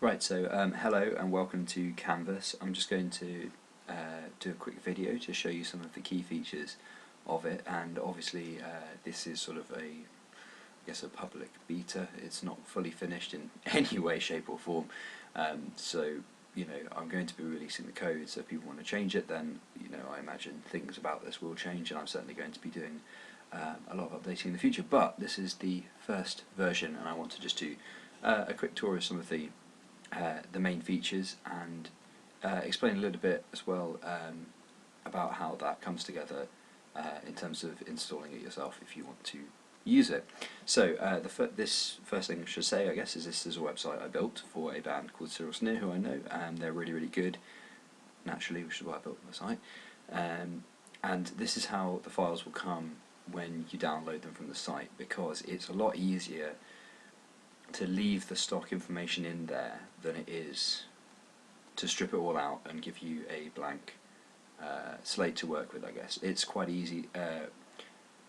Right, so hello and welcome to Canvas. I'm just going to do a quick video to show you some of the key features of it, and obviously this is sort of a public beta. It's not fully finished in any way, shape or form, so I'm going to be releasing the code, so if people want to change it, then I imagine things about this will change, and I'm certainly going to be doing a lot of updating in the future, but this is the first version and I want to just do a quick tour of some of the main features and explain a little bit as well about how that comes together in terms of installing it yourself if you want to use it. So this first thing I should say, I guess, is this is a website I built for a band called Cyril Sneer, who I know, and they're really good, naturally, which is why I built the site. And this is how the files will come when you download them from the site, because it's a lot easier to leave the stock information in there than it is to strip it all out and give you a blank slate to work with, I guess. It's quite easy.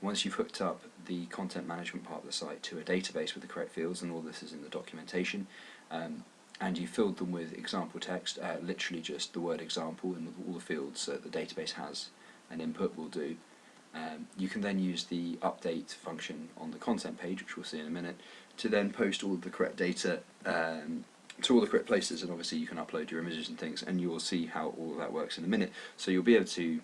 Once you've hooked up the content management part of the site to a database with the correct fields, and all this is in the documentation, and you filled them with example text, literally just the word example in all the fields that the database has an input will do, you can then use the update function on the content page, which we'll see in a minute, to then post all of the correct data to all the correct places, and obviously you can upload your images and things, and you will see how all of that works in a minute. So you'll be able to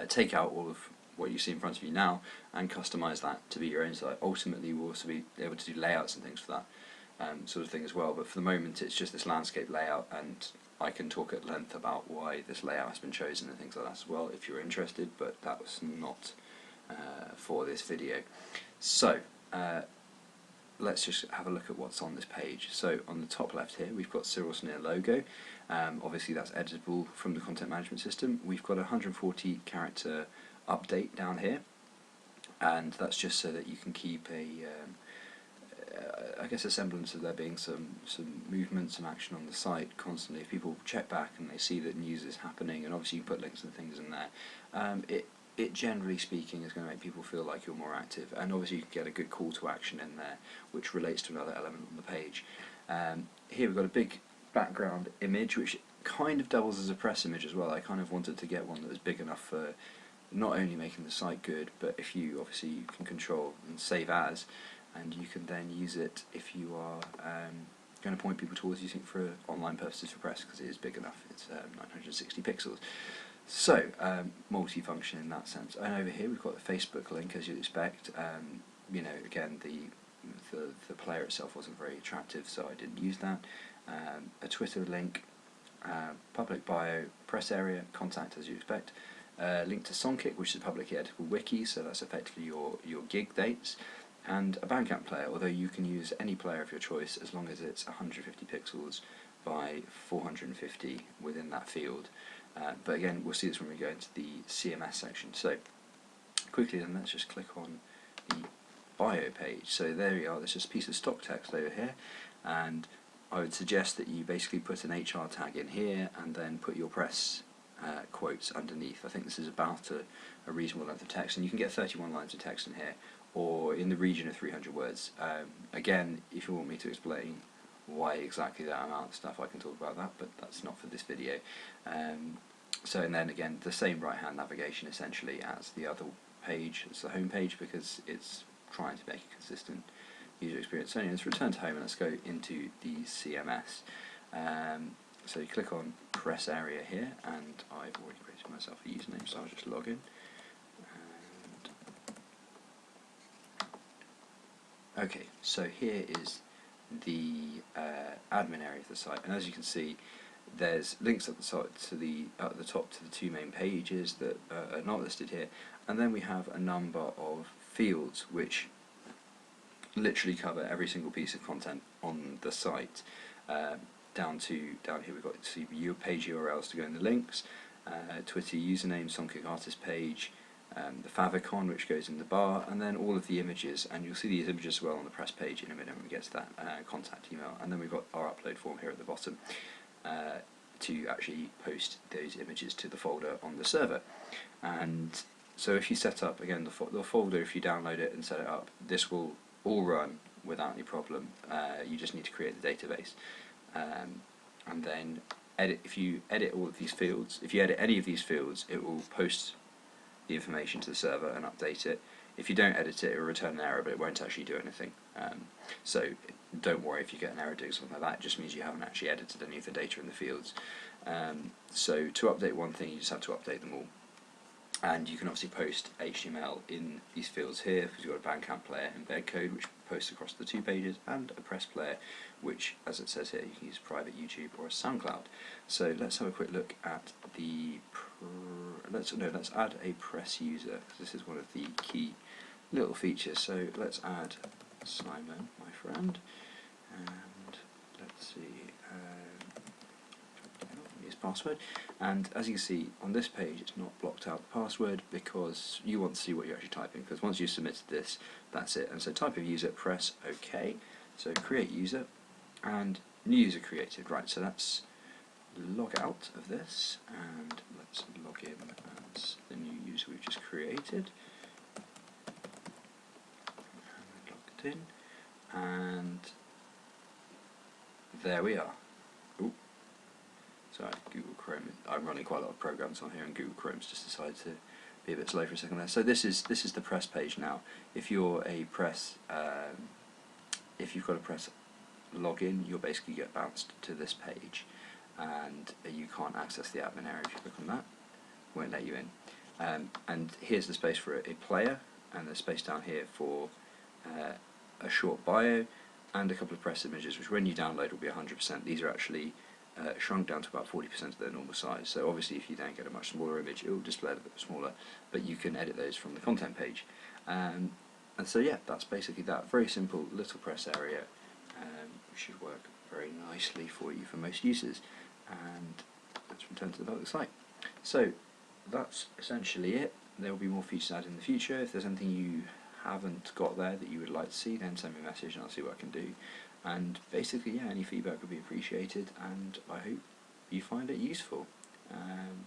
take out all of what you see in front of you now and customize that to be your own site. Ultimately we'll also be able to do layouts and things for that sort of thing as well, but for the moment it's just this landscape layout, and I can talk at length about why this layout has been chosen and things like that as well if you're interested, but that was not for this video. So let's just have a look at what's on this page. So on the top left here we've got Cyril Sneer logo. Obviously that's editable from the content management system. We've got a 140 character update down here, and that's just so that you can keep I guess a semblance of there being some movement, some action on the site constantly. If people check back and they see that news is happening, and obviously you put links and things in there, it generally speaking is going to make people feel like you're more active, and obviously you can get a good call to action in there which relates to another element on the page. Here we've got a big background image which kind of doubles as a press image as well. I kind of wanted to get one that was big enough for not only making the site good, but if you can control and save as, and you can then use it if you are going to point people towards using it for online purposes for press, because it is big enough. It's 960 pixels. So multi-function in that sense. And over here we've got the Facebook link, as you'd expect. Again, the player itself wasn't very attractive, so I didn't use that. A Twitter link, public bio, press area, contact, as you expect. Link to Songkick, which is a publicly editable wiki, so that's effectively your gig dates, and a Bandcamp player, although you can use any player of your choice as long as it's 150 pixels by 450 within that field. But again, we'll see this when we go into the CMS section. So quickly then, let's just click on the bio page. So there we are, there's just a piece of stock text over here, and I would suggest that you basically put an HR tag in here and then put your press quotes underneath. I think this is about a reasonable length of text, and you can get 31 lines of text in here, or in the region of 300 words. Again, if you want me to explain why exactly that amount of stuff, I can talk about that, but that's not for this video. And then again, the same right hand navigation essentially as the other page, as the home page, because it's trying to make a consistent user experience. So let's return to home and let's go into the CMS. So you click on press area here, and I've already created myself a username, so I'll just log in. Okay, so here is the admin area of the site, and as you can see, there's links at the top to the two main pages that are not listed here, and then we have a number of fields which literally cover every single piece of content on the site. Down here we've got your page URLs to go in the links, Twitter username, Songkick artist page, the favicon which goes in the bar, and then all of the images, and you'll see these images as well on the press page in a minute when we get to that contact email. And then we've got our upload form here at the bottom to actually post those images to the folder on the server. And so if you set up, again, the folder, if you download it and set it up, this will all run without any problem. You just need to create the database. and then if you edit all of these fields, if you edit any of these fields, it will post the information to the server and update it. If you don't edit it, it will return an error, but it won't actually do anything. So don't worry if you get an error doing something like that. It just means you haven't actually edited any of the data in the fields. So to update one thing, you just have to update them all. And you can obviously post HTML in these fields here, because you've got a Bandcamp player embed code which posts across the 2 pages, and a press player which, as it says here, you can use private YouTube or a SoundCloud. So let's have a quick look at the let's add a press user, because this is one of the key little features. So let's add Simon, my friend, and let's see. His password, and as you can see on this page, it's not blocked out the password because you want to see what you're actually typing, because once you've submitted this, that's it. And so type of user, press OK. So create user, and new user created. Right, so let's log out of this and let's log in as the new user we've just created. And logged in, and there we are. Ooh. Sorry, Google Chrome. I'm running quite a lot of programs on here, and Google Chrome's just decided to be a bit slow for a second there. So this is the press page now. If you're a press, if you've got a press login, you'll basically get bounced to this page, and you can't access the admin area if you click on that. It won't let you in. And here's the space for a player, and there's space down here for a short bio and a couple of press images, which when you download will be 100%. These are actually shrunk down to about 40% of their normal size. So obviously if you don't get a much smaller image, it will display a bit smaller, but you can edit those from the content page. And so yeah, that's basically that. Very simple little press area, which should work very nicely for you for most users. And let's return to the public site. So that's essentially it. There will be more features added in the future. If there's anything you haven't got there that you would like to see, then send me a message and I'll see what I can do. And basically, yeah, any feedback would be appreciated, and I hope you find it useful. And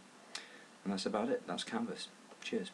that's about it. That's Canvas. Cheers.